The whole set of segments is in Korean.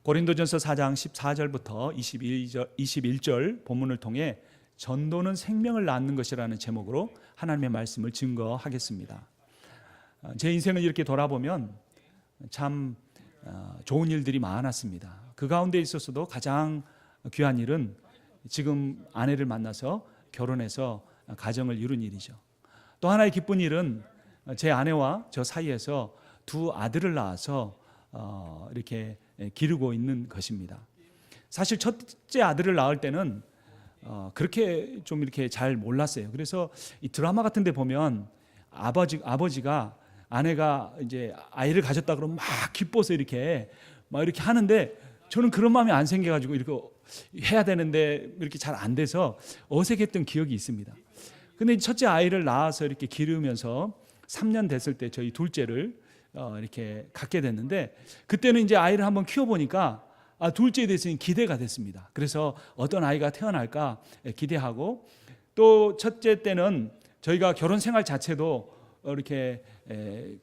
고린도전서 4장 14절부터 21절 본문을 통해 전도는 생명을 낳는 것이라는 제목으로 하나님의 말씀을 증거하겠습니다. 제 인생을 이렇게 돌아보면 참 좋은 일들이 많았습니다. 그 가운데 있어서도 가장 귀한 일은 지금 아내를 만나서 결혼해서 가정을 이룬 일이죠. 또 하나의 기쁜 일은 제 아내와 저 사이에서 두 아들을 낳아서 이렇게 기르고 있는 것입니다. 사실 첫째 아들을 낳을 때는 그렇게 좀 이렇게 잘 몰랐어요. 그래서 이 드라마 같은 데 보면 아버지가 아내가 이제 아이를 가졌다 그러면 막 기뻐서 이렇게 하는데 저는 그런 마음이 안 생겨가지고 이렇게 해야 되는데 이렇게 잘 안 돼서 어색했던 기억이 있습니다. 근데 첫째 아이를 낳아서 이렇게 기르면서 3년 됐을 때 저희 둘째를 이렇게 갖게 됐는데, 그때는 이제 아이를 한번 키워보니까 둘째에 대해서는 기대가 됐습니다. 그래서 어떤 아이가 태어날까 기대하고, 또 첫째 때는 저희가 결혼 생활 자체도 이렇게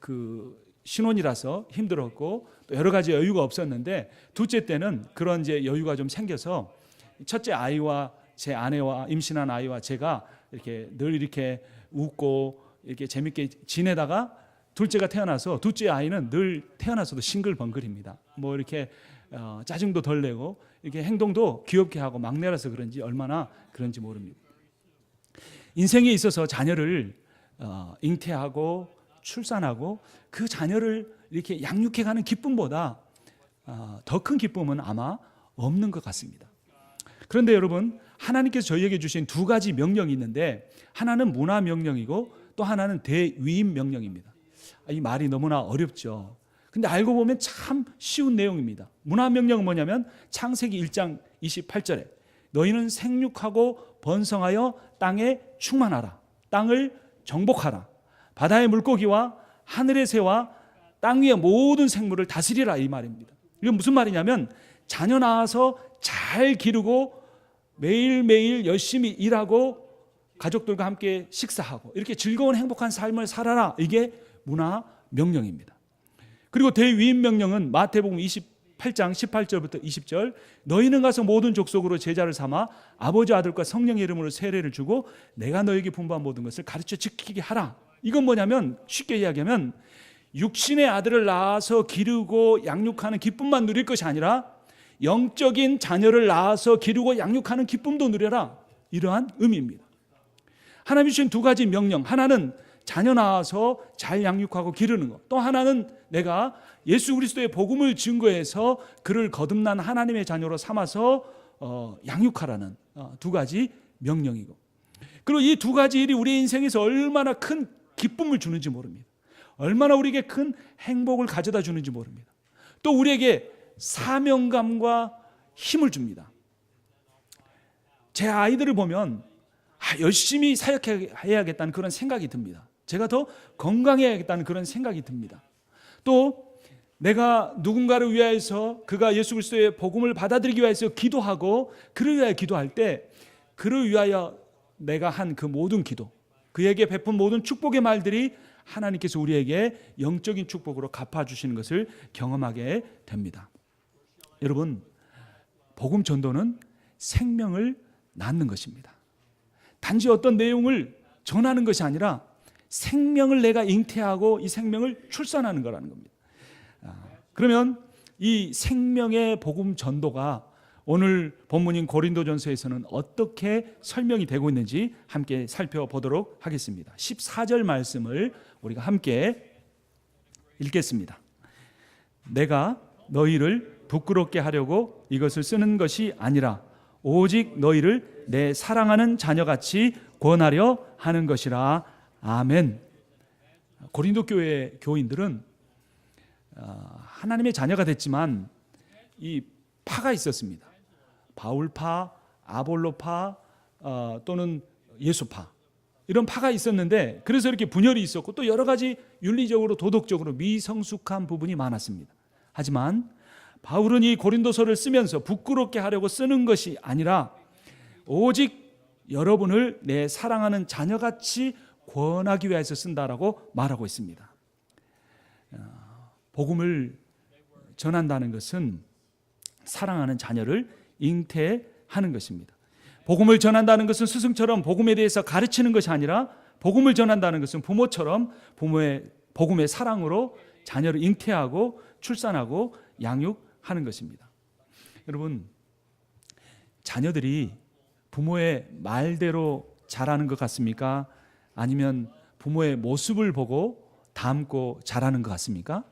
그 신혼이라서 힘들었고 또 여러 가지 여유가 없었는데, 둘째 때는 그런 이제 여유가 좀 생겨서 첫째 아이와 제 아내와 임신한 아이와 제가 이렇게 늘 이렇게 웃고 이렇게 재밌게 지내다가 둘째가 태어나서 둘째 아이는 늘 태어나서도 싱글벙글입니다. 뭐 이렇게 짜증도 덜 내고 이렇게 행동도 귀엽게 하고 막내라서 그런지 얼마나 그런지 모릅니다. 인생에 있어서 자녀를 잉태하고 출산하고 그 자녀를 이렇게 양육해가는 기쁨보다 더 큰 기쁨은 아마 없는 것 같습니다. 그런데 여러분, 하나님께서 저희에게 주신 두 가지 명령이 있는데, 하나는 문화 명령이고 또 하나는 대위임 명령입니다. 이 말이 너무나 어렵죠. 근데 알고 보면 참 쉬운 내용입니다. 문화 명령은 뭐냐면 창세기 1장 28절에 너희는 생육하고 번성하여 땅에 충만하라, 땅을 정복하라, 바다의 물고기와 하늘의 새와 땅 위의 모든 생물을 다스리라, 이 말입니다. 이건 무슨 말이냐면 자녀 낳아서 잘 기르고 매일매일 열심히 일하고 가족들과 함께 식사하고 이렇게 즐거운 행복한 삶을 살아라, 이게 문화 명령입니다. 그리고 대위임 명령은 마태복음 28장 18절부터 20절, 너희는 가서 모든 족속으로 제자를 삼아 아버지 아들과 성령의 이름으로 세례를 주고 내가 너에게 분부한 모든 것을 가르쳐 지키게 하라. 이건 뭐냐면 쉽게 이야기하면 육신의 아들을 낳아서 기르고 양육하는 기쁨만 누릴 것이 아니라 영적인 자녀를 낳아서 기르고 양육하는 기쁨도 누려라, 이러한 의미입니다. 하나님이 주신 두 가지 명령, 하나는 자녀 낳아서 잘 양육하고 기르는 것, 또 하나는 내가 예수 그리스도의 복음을 증거해서 그를 거듭난 하나님의 자녀로 삼아서 양육하라는 두 가지 명령이고, 그리고 이 두 가지 일이 우리 인생에서 얼마나 큰 기쁨을 주는지 모릅니다. 얼마나 우리에게 큰 행복을 가져다 주는지 모릅니다. 또 우리에게 사명감과 힘을 줍니다. 제 아이들을 보면 열심히 사역해야겠다는 그런 생각이 듭니다. 제가 더 건강해야겠다는 그런 생각이 듭니다. 또 내가 누군가를 위하여서 그가 예수 그리스도의 복음을 받아들이기 위해서 기도하고 그를 위하여 기도할 때 그를 위하여 내가 한 그 모든 기도, 그에게 베푼 모든 축복의 말들이 하나님께서 우리에게 영적인 축복으로 갚아주시는 것을 경험하게 됩니다. 여러분, 복음 전도는 생명을 낳는 것입니다. 단지 어떤 내용을 전하는 것이 아니라 생명을 내가 잉태하고 이 생명을 출산하는 거라는 겁니다. 그러면 이 생명의 복음 전도가 오늘 본문인 고린도전서에서는 어떻게 설명이 되고 있는지 함께 살펴보도록 하겠습니다. 14절 말씀을 우리가 함께 읽겠습니다. 내가 너희를 부끄럽게 하려고 이것을 쓰는 것이 아니라 오직 너희를 내 사랑하는 자녀같이 권하려 하는 것이라. 아멘. 고린도 교회 교인들은 하나님의 자녀가 됐지만 이 파가 있었습니다. 바울파, 아볼로파, 또는 예수파, 이런 파가 있었는데, 그래서 이렇게 분열이 있었고 또 여러 가지 윤리적으로 도덕적으로 미성숙한 부분이 많았습니다. 하지만 바울은 이 고린도서를 쓰면서 부끄럽게 하려고 쓰는 것이 아니라 오직 여러분을 내 사랑하는 자녀같이 권하기 위해서 쓴다라고 말하고 있습니다. 복음을 전한다는 것은 사랑하는 자녀를 잉태하는 것입니다. 복음을 전한다는 것은 스승처럼 복음에 대해서 가르치는 것이 아니라 복음을 전한다는 것은 부모처럼 복음의 사랑으로 자녀를 잉태하고 출산하고 양육하는 것입니다. 여러분, 자녀들이 부모의 말대로 자라는 것 같습니까? 아니면 부모의 모습을 보고 닮고 자라는 것 같습니까?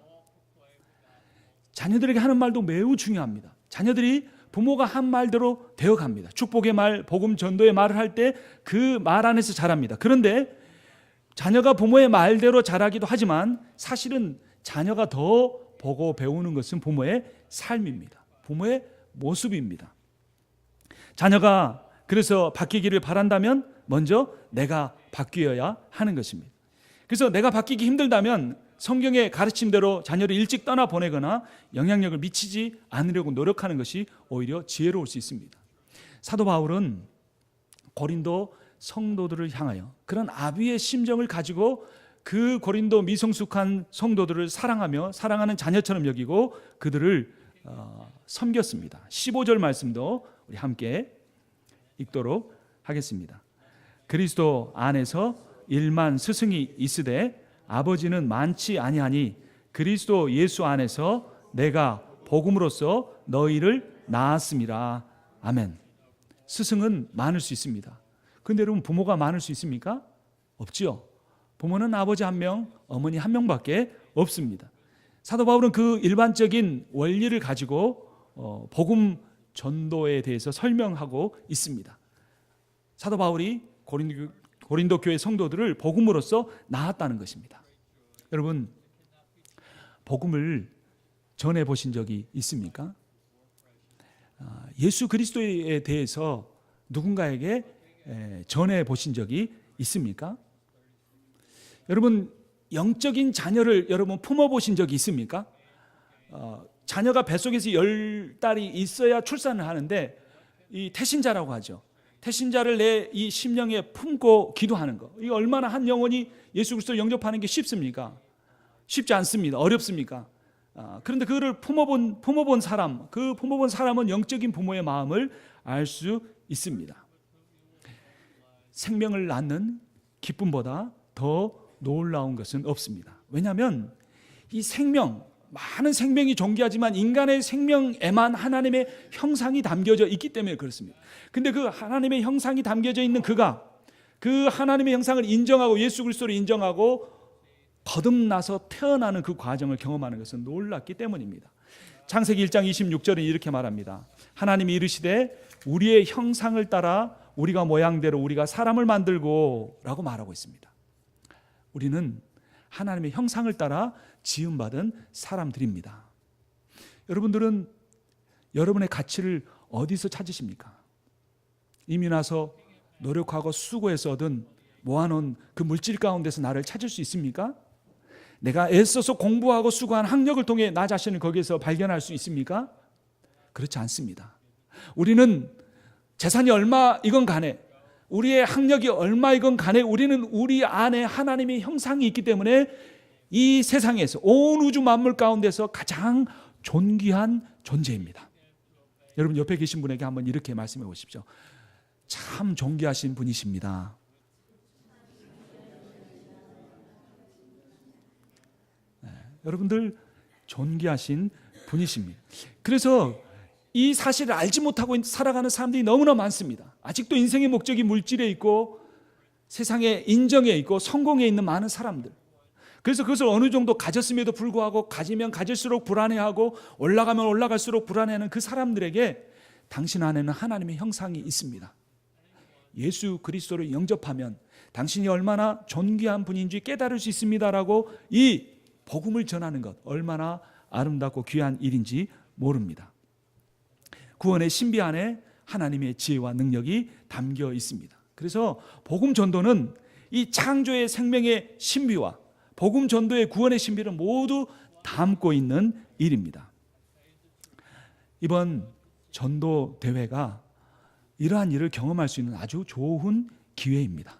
자녀들에게 하는 말도 매우 중요합니다. 자녀들이 부모가 한 말대로 되어갑니다. 축복의 말, 복음 전도의 말을 할 때 그 말 안에서 자랍니다. 그런데 자녀가 부모의 말대로 자라기도 하지만 사실은 자녀가 더 보고 배우는 것은 부모의 삶입니다. 부모의 모습입니다. 자녀가 그래서 바뀌기를 바란다면 먼저 내가 바뀌어야 하는 것입니다. 그래서 내가 바뀌기 힘들다면 성경의 가르침대로 자녀를 일찍 떠나보내거나 영향력을 미치지 않으려고 노력하는 것이 오히려 지혜로울 수 있습니다. 사도 바울은 고린도 성도들을 향하여 그런 아비의 심정을 가지고 그 고린도 미성숙한 성도들을 사랑하며 사랑하는 자녀처럼 여기고 그들을 섬겼습니다. 15절 말씀도 우리 함께 읽도록 하겠습니다. 그리스도 안에서 일만 스승이 있으되 아버지는 많지 아니하니 그리스도 예수 안에서 내가 복음으로써 너희를 낳았음이라. 아멘. 스승은 많을 수 있습니다. 그런데 여러분, 부모가 많을 수 있습니까? 없지요. 부모는 아버지 한 명, 어머니 한 명밖에 없습니다. 사도 바울은 그 일반적인 원리를 가지고 복음 전도에 대해서 설명하고 있습니다. 사도 바울이 고린도 교회 성도들을 복음으로써 낳았다는 것입니다. 여러분, 복음을 전해 보신 적이 있습니까? 예수 그리스도에 대해서 누군가에게 전해 보신 적이 있습니까? 여러분, 영적인 자녀를 여러분 품어 보신 적이 있습니까? 자녀가 뱃속에서 10달이 있어야 출산을 하는데 이 태신자라고 하죠. 태신자를 내 이 심령에 품고 기도하는 것, 이 얼마나 한 영혼이 예수 그리스도를 영접하는 게 쉽습니까? 쉽지 않습니다. 어렵습니까? 그런데 그거를 품어본 사람, 그 품어본 사람은 영적인 부모의 마음을 알 수 있습니다. 생명을 낳는 기쁨보다 더 놀라운 것은 없습니다. 왜냐하면 이 생명, 많은 생명이 존귀하지만 인간의 생명에만 하나님의 형상이 담겨져 있기 때문에 그렇습니다. 근데 그 하나님의 형상이 담겨져 있는 그가 그 하나님의 형상을 인정하고 예수 그리스도를 인정하고 거듭나서 태어나는 그 과정을 경험하는 것은 놀랍기 때문입니다. 창세기 1장 26절은 이렇게 말합니다. 하나님이 이르시되 우리의 형상을 따라 우리가 모양대로 우리가 사람을 만들고 라고 말하고 있습니다. 우리는 하나님의 형상을 따라 지음받은 사람들입니다. 여러분들은 여러분의 가치를 어디서 찾으십니까? 이미 나서 노력하고 수고해서 얻은 모아놓은 그 물질 가운데서 나를 찾을 수 있습니까? 내가 애써서 공부하고 수고한 학력을 통해 나 자신을 거기에서 발견할 수 있습니까? 그렇지 않습니다. 우리는 재산이 얼마이건 간에 우리의 학력이 얼마이건 간에 우리는 우리 안에 하나님의 형상이 있기 때문에 이 세상에서 온 우주 만물 가운데서 가장 존귀한 존재입니다. 여러분 옆에 계신 분에게 한번 이렇게 말씀해 보십시오. 참 존귀하신 분이십니다. 여러분들 존귀하신 분이십니다. 그래서 이 사실을 알지 못하고 살아가는 사람들이 너무나 많습니다. 아직도 인생의 목적이 물질에 있고 세상의 인정에 있고 성공에 있는 많은 사람들. 그래서 그것을 어느 정도 가졌음에도 불구하고 가지면 가질수록 불안해하고 올라가면 올라갈수록 불안해하는 그 사람들에게 당신 안에는 하나님의 형상이 있습니다. 예수 그리스도를 영접하면 당신이 얼마나 존귀한 분인지 깨달을 수 있습니다라고 이 복음을 전하는 것 얼마나 아름답고 귀한 일인지 모릅니다. 구원의 신비 안에 하나님의 지혜와 능력이 담겨 있습니다. 그래서 복음 전도는 이 창조의 생명의 신비와 복음 전도의 구원의 신비를 모두 담고 있는 일입니다. 이번 전도 대회가 이러한 일을 경험할 수 있는 아주 좋은 기회입니다.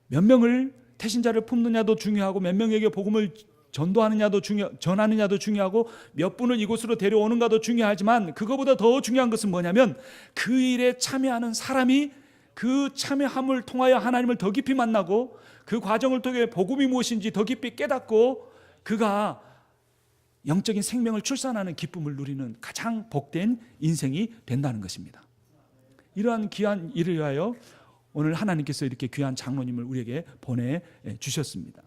몇 명을 태신자를 품느냐도 중요하고 몇 명에게 복음을 전하느냐도 중요하고 몇 분을 이곳으로 데려오는가도 중요하지만 그거보다 더 중요한 것은 뭐냐면 그 일에 참여하는 사람이 그 참여함을 통하여 하나님을 더 깊이 만나고 그 과정을 통해 복음이 무엇인지 더 깊이 깨닫고 그가 영적인 생명을 출산하는 기쁨을 누리는 가장 복된 인생이 된다는 것입니다. 이러한 귀한 일을 위하여 오늘 하나님께서 이렇게 귀한 장로님을 우리에게 보내주셨습니다.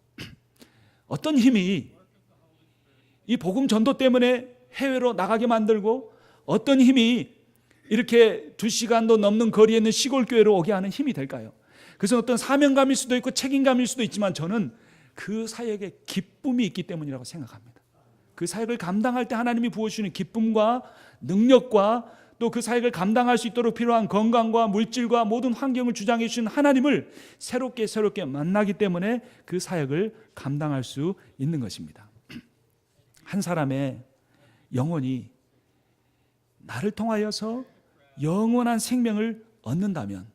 어떤 힘이 이 복음 전도 때문에 해외로 나가게 만들고 어떤 힘이 이렇게 2시간도 넘는 거리에 있는 시골 교회로 오게 하는 힘이 될까요? 그것은 어떤 사명감일 수도 있고 책임감일 수도 있지만 저는 그 사역에 기쁨이 있기 때문이라고 생각합니다. 그 사역을 감당할 때 하나님이 부어주시는 기쁨과 능력과 또 그 사역을 감당할 수 있도록 필요한 건강과 물질과 모든 환경을 주장해 주신 하나님을 새롭게 만나기 때문에 그 사역을 감당할 수 있는 것입니다. 한 사람의 영혼이 나를 통하여서 영원한 생명을 얻는다면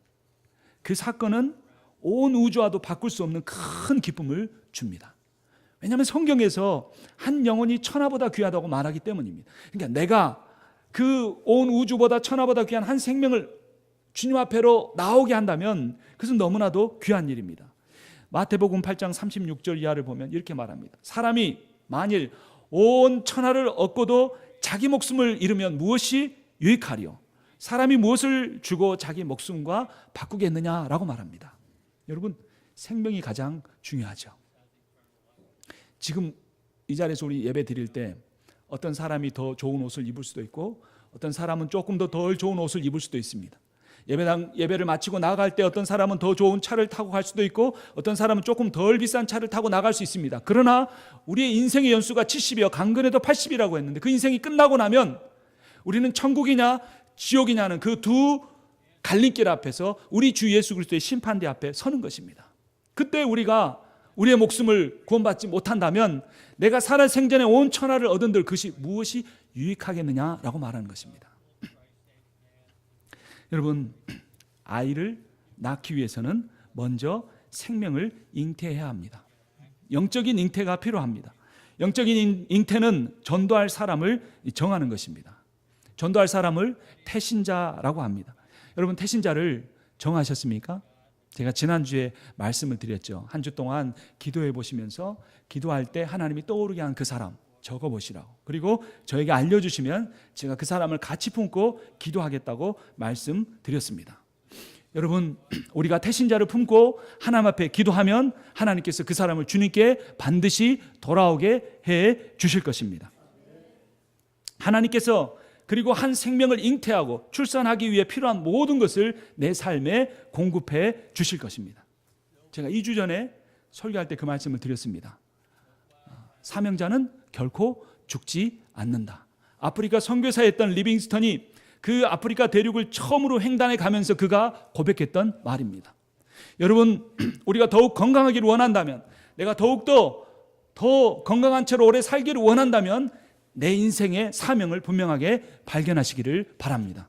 그 사건은 온 우주와도 바꿀 수 없는 큰 기쁨을 줍니다. 왜냐하면 성경에서 한 영혼이 천하보다 귀하다고 말하기 때문입니다. 그러니까 내가 그 온 우주보다 천하보다 귀한 한 생명을 주님 앞에로 나오게 한다면 그것은 너무나도 귀한 일입니다. 마태복음 8장 36절 이하를 보면 이렇게 말합니다. 사람이 만일 온 천하를 얻고도 자기 목숨을 잃으면 무엇이 유익하리요? 사람이 무엇을 주고 자기 목숨과 바꾸겠느냐라고 말합니다. 여러분, 생명이 가장 중요하죠. 지금 이 자리에서 우리 예배 드릴 때 어떤 사람이 더 좋은 옷을 입을 수도 있고 어떤 사람은 조금 더 덜 좋은 옷을 입을 수도 있습니다. 예배를 마치고 나갈 때 어떤 사람은 더 좋은 차를 타고 갈 수도 있고 어떤 사람은 조금 덜 비싼 차를 타고 나갈 수 있습니다. 그러나 우리의 인생의 연수가 70이요 강건해도 80이라고 했는데 그 인생이 끝나고 나면 우리는 천국이냐 지옥이냐는 그 두 갈림길 앞에서 우리 주 예수 그리스도의 심판대 앞에 서는 것입니다. 그때 우리가 우리의 목숨을 구원받지 못한다면 내가 살아 생전에 온 천하를 얻은들 그것이 무엇이 유익하겠느냐라고 말하는 것입니다. 여러분, 아이를 낳기 위해서는 먼저 생명을 잉태해야 합니다. 영적인 잉태가 필요합니다. 영적인 잉태는 전도할 사람을 정하는 것입니다. 전도할 사람을 태신자라고 합니다. 여러분, 태신자를 정하셨습니까? 제가 지난주에 말씀을 드렸죠. 한 주 동안 기도해 보시면서 기도할 때 하나님이 떠오르게 한 그 사람 적어보시라고. 그리고 저에게 알려주시면 제가 그 사람을 같이 품고 기도하겠다고 말씀드렸습니다. 여러분, 우리가 태신자를 품고 하나님 앞에 기도하면 하나님께서 그 사람을 주님께 반드시 돌아오게 해 주실 것입니다. 하나님께서 그리고 한 생명을 잉태하고 출산하기 위해 필요한 모든 것을 내 삶에 공급해 주실 것입니다. 제가 2주 전에 설교할 때 그 말씀을 드렸습니다. 사명자는 결코 죽지 않는다. 아프리카 선교사였던 리빙스턴이 그 아프리카 대륙을 처음으로 횡단해 가면서 그가 고백했던 말입니다. 여러분, 우리가 더욱 건강하기를 원한다면, 내가 더욱더 더 건강한 채로 오래 살기를 원한다면 내 인생의 사명을 분명하게 발견하시기를 바랍니다.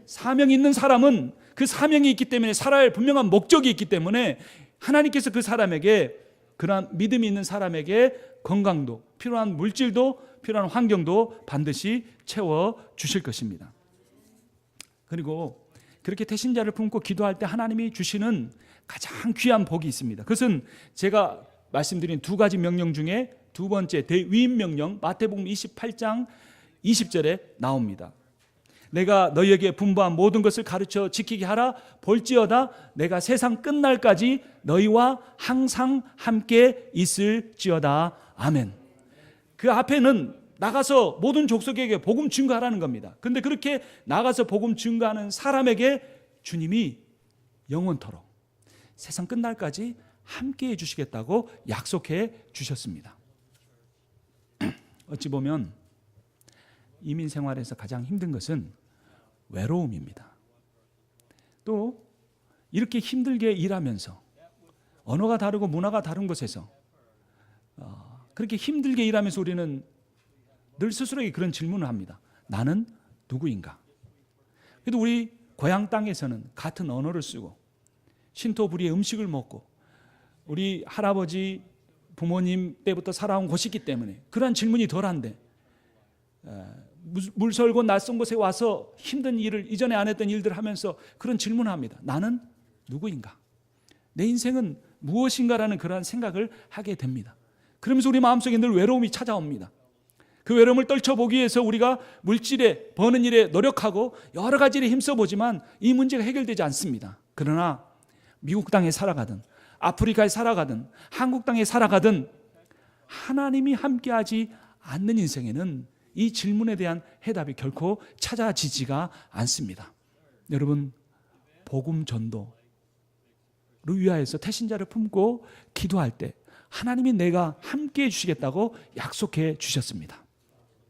사명이 있는 사람은 그 사명이 있기 때문에 살아야 할 분명한 목적이 있기 때문에 하나님께서 그 사람에게, 그러한 믿음이 있는 사람에게 건강도, 필요한 물질도, 필요한 환경도 반드시 채워주실 것입니다. 그리고 그렇게 태신자를 품고 기도할 때 하나님이 주시는 가장 귀한 복이 있습니다. 그것은 제가 말씀드린 두 가지 명령 중에 두 번째 대위임 명령, 마태복음 28장 20절에 나옵니다. 내가 너희에게 분부한 모든 것을 가르쳐 지키게 하라. 볼지어다 내가 세상 끝날까지 너희와 항상 함께 있을지어다. 아멘. 그 앞에는 나가서 모든 족속에게 복음 증거하라는 겁니다. 그런데 그렇게 나가서 복음 증거하는 사람에게 주님이 영원토록 세상 끝날까지 함께 해주시겠다고 약속해 주셨습니다. 어찌 보면 이민 생활에서 가장 힘든 것은 외로움입니다. 또 이렇게 힘들게 일하면서 언어가 다르고 문화가 다른 곳에서 그렇게 힘들게 일하면서 우리는 늘 스스로에게 그런 질문을 합니다. 나는 누구인가? 그래도 우리 고향 땅에서는 같은 언어를 쓰고 신토부리의 음식을 먹고 우리 할아버지, 부모님 때부터 살아온 곳이기 때문에 그러한 질문이 덜한데 물설고 낯선 곳에 와서 힘든 일을 이전에 안 했던 일들을 하면서 그런 질문을 합니다. 나는 누구인가? 내 인생은 무엇인가라는 그러한 생각을 하게 됩니다. 그러면서 우리 마음속에 늘 외로움이 찾아옵니다. 그 외로움을 떨쳐보기 위해서 우리가 물질에 버는 일에 노력하고 여러 가지 일에 힘써보지만 이 문제가 해결되지 않습니다. 그러나 미국 땅에 살아가든 아프리카에 살아가든 한국 땅에 살아가든 하나님이 함께하지 않는 인생에는 이 질문에 대한 해답이 결코 찾아지지가 않습니다. 여러분, 복음 전도를 위하여서 태신자를 품고 기도할 때 하나님이 내가 함께해 주시겠다고 약속해 주셨습니다.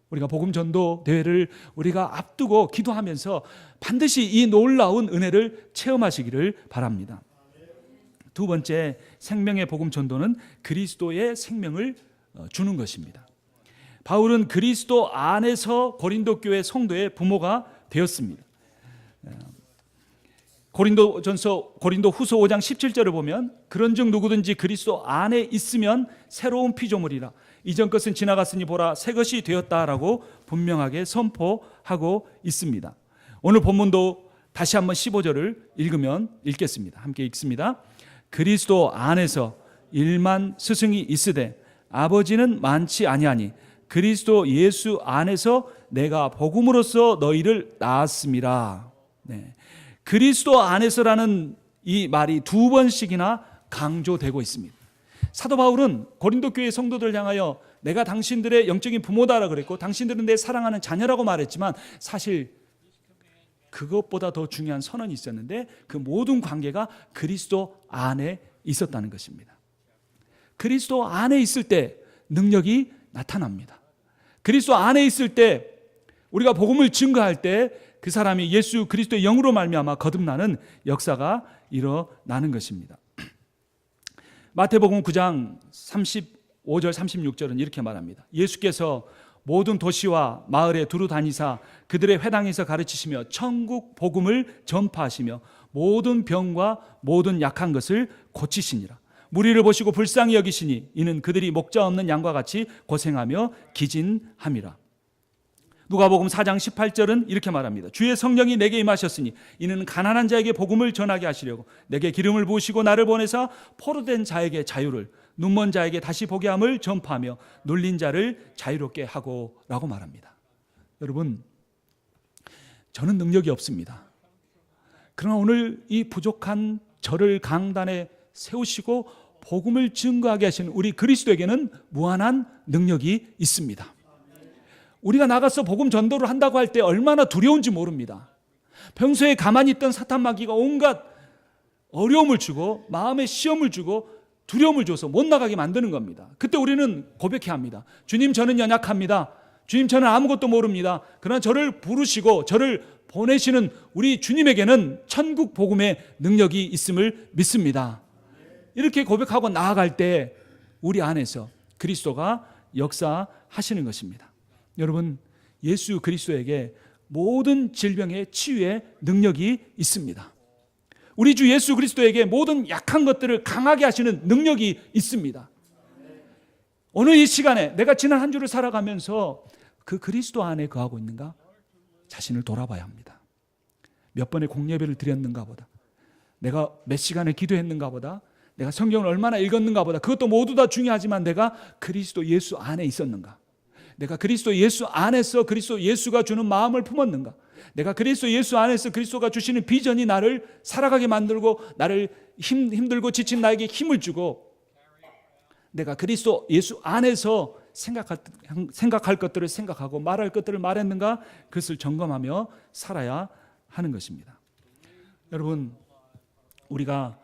우리가 복음 전도 대회를 우리가 앞두고 기도하면서 반드시 이 놀라운 은혜를 체험하시기를 바랍니다. 두 번째, 생명의 복음 전도는 그리스도의 생명을 주는 것입니다. 바울은 그리스도 안에서 고린도 교회 성도의 부모가 되었습니다. 고린도 후서 5장 17절을 보면 그런즉 누구든지 그리스도 안에 있으면 새로운 피조물이라 이전 것은 지나갔으니 보라 새 것이 되었다라고 분명하게 선포하고 있습니다. 오늘 본문도 다시 한번 15절을 읽겠습니다. 함께 읽습니다. 그리스도 안에서 1만 스승이 있으되 아버지는 많지 아니하니 그리스도 예수 안에서 내가 복음으로써 너희를 낳았음이라. 네. 그리스도 안에서라는 이 말이 두 번씩이나 강조되고 있습니다. 사도 바울은 고린도 교회 성도들 향하여 내가 당신들의 영적인 부모다라고 그랬고 당신들은 내 사랑하는 자녀라고 말했지만 사실 그것보다 더 중요한 선언이 있었는데 그 모든 관계가 그리스도 안에 있었다는 것입니다. 그리스도 안에 있을 때 능력이 나타납니다. 그리스도 안에 있을 때 우리가 복음을 증거할 때 그 사람이 예수 그리스도의 영으로 말미암아 거듭나는 역사가 일어나는 것입니다. 마태복음 9장 35절 36절은 이렇게 말합니다. 예수께서 모든 도시와 마을에 두루 다니사 그들의 회당에서 가르치시며 천국 복음을 전파하시며 모든 병과 모든 약한 것을 고치시니라. 무리를 보시고 불쌍히 여기시니 이는 그들이 목자 없는 양과 같이 고생하며 기진함이라. 누가복음 4장 18절은 이렇게 말합니다. 주의 성령이 내게 임하셨으니 이는 가난한 자에게 복음을 전하게 하시려고 내게 기름을 부으시고 나를 보내사 포로된 자에게 자유를 눈먼 자에게 다시 보게 함을 전파하며 눌린 자를 자유롭게 하고 라고 말합니다. 여러분, 저는 능력이 없습니다. 그러나 오늘 이 부족한 저를 강단에 세우시고 복음을 증거하게 하시는 우리 그리스도에게는 무한한 능력이 있습니다. 우리가 나가서 복음 전도를 한다고 할 때 얼마나 두려운지 모릅니다. 평소에 가만히 있던 사탄 마귀가 온갖 어려움을 주고 마음에 시험을 주고 두려움을 줘서 못 나가게 만드는 겁니다. 그때 우리는 고백해야 합니다. 주님, 저는 연약합니다. 주님, 저는 아무것도 모릅니다. 그러나 저를 부르시고 저를 보내시는 우리 주님에게는 천국 복음의 능력이 있음을 믿습니다. 이렇게 고백하고 나아갈 때 우리 안에서 그리스도가 역사하시는 것입니다. 여러분, 예수 그리스도에게 모든 질병의 치유의 능력이 있습니다. 우리 주 예수 그리스도에게 모든 약한 것들을 강하게 하시는 능력이 있습니다. 오늘 이 시간에 내가 지난 한 주를 살아가면서 그 그리스도 안에 거하고 있는가? 자신을 돌아봐야 합니다. 몇 번의 공예배를 드렸는가 보다, 내가 몇 시간을 기도했는가 보다, 내가 성경을 얼마나 읽었는가 보다, 그것도 모두 다 중요하지만 내가 그리스도 예수 안에 있었는가? 내가 그리스도 예수 안에서 그리스도 예수가 주는 마음을 품었는가? 내가 그리스도 예수 안에서 그리스도가 주시는 비전이 나를 살아가게 만들고 나를 힘들고 지친 나에게 힘을 주고 내가 그리스도 예수 안에서 생각할 것들을 생각하고 말할 것들을 말했는가? 그것을 점검하며 살아야 하는 것입니다. 여러분, 우리가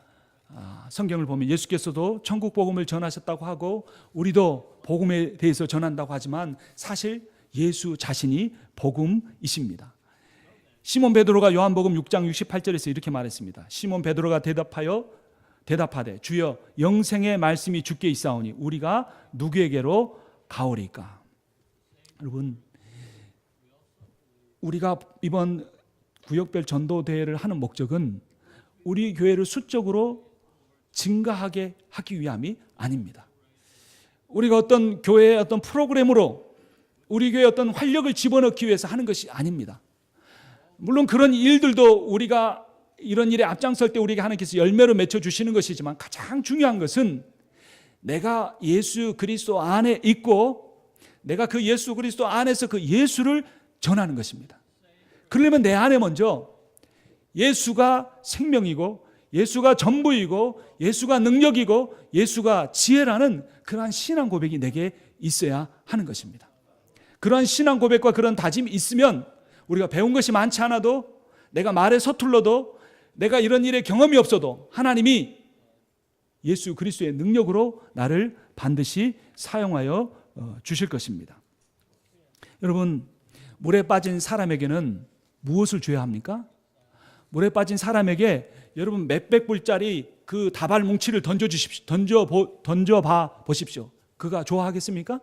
성경을 보면 예수께서도 천국 복음을 전하셨다고 하고 우리도 복음에 대해서 전한다고 하지만 사실 예수 자신이 복음이십니다. 시몬 베드로가 요한복음 6장 68절에서 이렇게 말했습니다. 시몬 베드로가 대답하되 주여 영생의 말씀이 주께 있사오니 우리가 누구에게로 가오리까? 여러분, 우리가 이번 구역별 전도대회를 하는 목적은 우리 교회를 수적으로 증가하게 하기 위함이 아닙니다. 우리가 어떤 교회의 어떤 프로그램으로 우리 교회에 어떤 활력을 집어넣기 위해서 하는 것이 아닙니다. 물론 그런 일들도 우리가 이런 일에 앞장설 때 우리에게 하나님께서 열매로 맺혀주시는 것이지만 가장 중요한 것은 내가 예수 그리스도 안에 있고 내가 그 예수 그리스도 안에서 그 예수를 전하는 것입니다. 그러려면 내 안에 먼저 예수가 생명이고 예수가 전부이고 예수가 능력이고 예수가 지혜라는 그러한 신앙 고백이 내게 있어야 하는 것입니다. 그러한 신앙 고백과 그런 다짐이 있으면 우리가 배운 것이 많지 않아도 내가 말에 서툴러도 내가 이런 일에 경험이 없어도 하나님이 예수 그리스도의 능력으로 나를 반드시 사용하여 주실 것입니다. 여러분, 물에 빠진 사람에게는 무엇을 줘야 합니까? 물에 빠진 사람에게 여러분 몇백 불짜리 그 다발 뭉치를 던져봐 보십시오. 그가 좋아하겠습니까?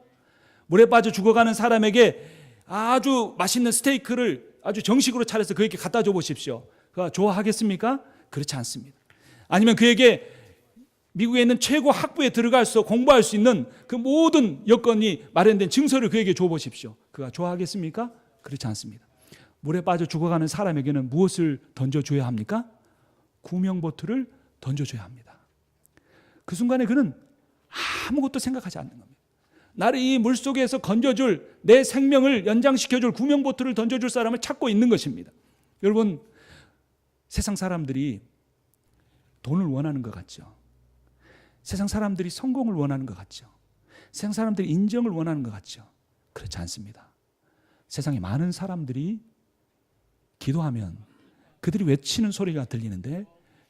물에 빠져 죽어가는 사람에게 아주 맛있는 스테이크를 아주 정식으로 차려서 그에게 갖다 줘 보십시오. 그가 좋아하겠습니까? 그렇지 않습니다. 아니면 그에게 미국에 있는 최고 학부에 들어가서 공부할 수 있는 그 모든 여건이 마련된 증서를 그에게 줘 보십시오. 그가 좋아하겠습니까? 그렇지 않습니다. 물에 빠져 죽어가는 사람에게는 무엇을 던져줘야 합니까? 구명보트를 던져줘야 합니다. 그 순간에 그는 아무것도 생각하지 않는 겁니다. 나를 이 물속에서 건져줄, 내 생명을 연장시켜줄 구명보트를 던져줄 사람을 찾고 있는 것입니다. 여러분, 세상 사람들이 돈을 원하는 것 같죠? 세상 사람들이 성공을 원하는 것 같죠? 세상 사람들이 인정을 원하는 것 같죠? 그렇지 않습니다. 세상에 많은 사람들이 기도하면 그들이 외치는 소리가 들리는데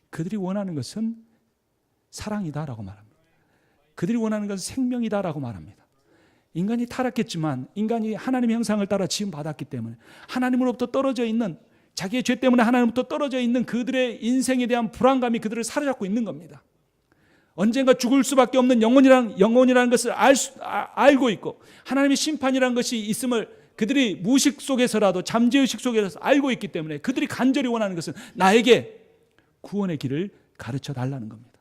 그들이 원하는 것은 사랑이다라고 말합니다. 그들이 원하는 것은 생명이다라고 말합니다. 인간이 타락했지만 인간이 하나님의 형상을 따라 지음받았기 때문에 하나님으로부터 떨어져 있는, 자기의 죄 때문에 하나님으로부터 떨어져 있는 그들의 인생에 대한 불안감이 그들을 사로잡고 있는 겁니다. 언젠가 죽을 수밖에 없는 영혼이라는 것을 알고 있고 하나님의 심판이라는 것이 있음을 그들이 무의식 속에서라도 잠재의식 속에서 알고 있기 때문에 그들이 간절히 원하는 것은 나에게 구원의 길을 가르쳐 달라는 겁니다.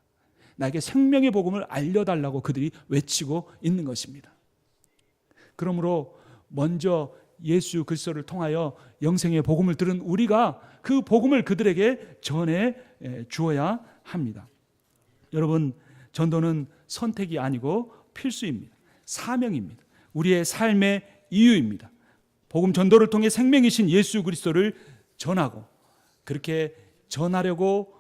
나에게 생명의 복음을 알려달라고 그들이 외치고 있는 것입니다. 그러므로 먼저 예수 그리스도를 통하여 영생의 복음을 들은 우리가 그 복음을 그들에게 전해 주어야 합니다. 여러분, 전도는 선택이 아니고 필수입니다. 사명입니다. 우리의 삶의 이유입니다. 복음 전도를 통해 생명이신 예수 그리스도를 전하고 그렇게 전하려고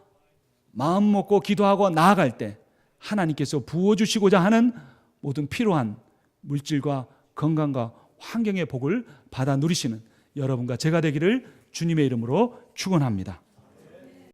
마음 먹고 기도하고 나아갈 때 하나님께서 부어주시고자 하는 모든 필요한 물질과 건강과 환경의 복을 받아 누리시는 여러분과 제가 되기를 주님의 이름으로 축원합니다.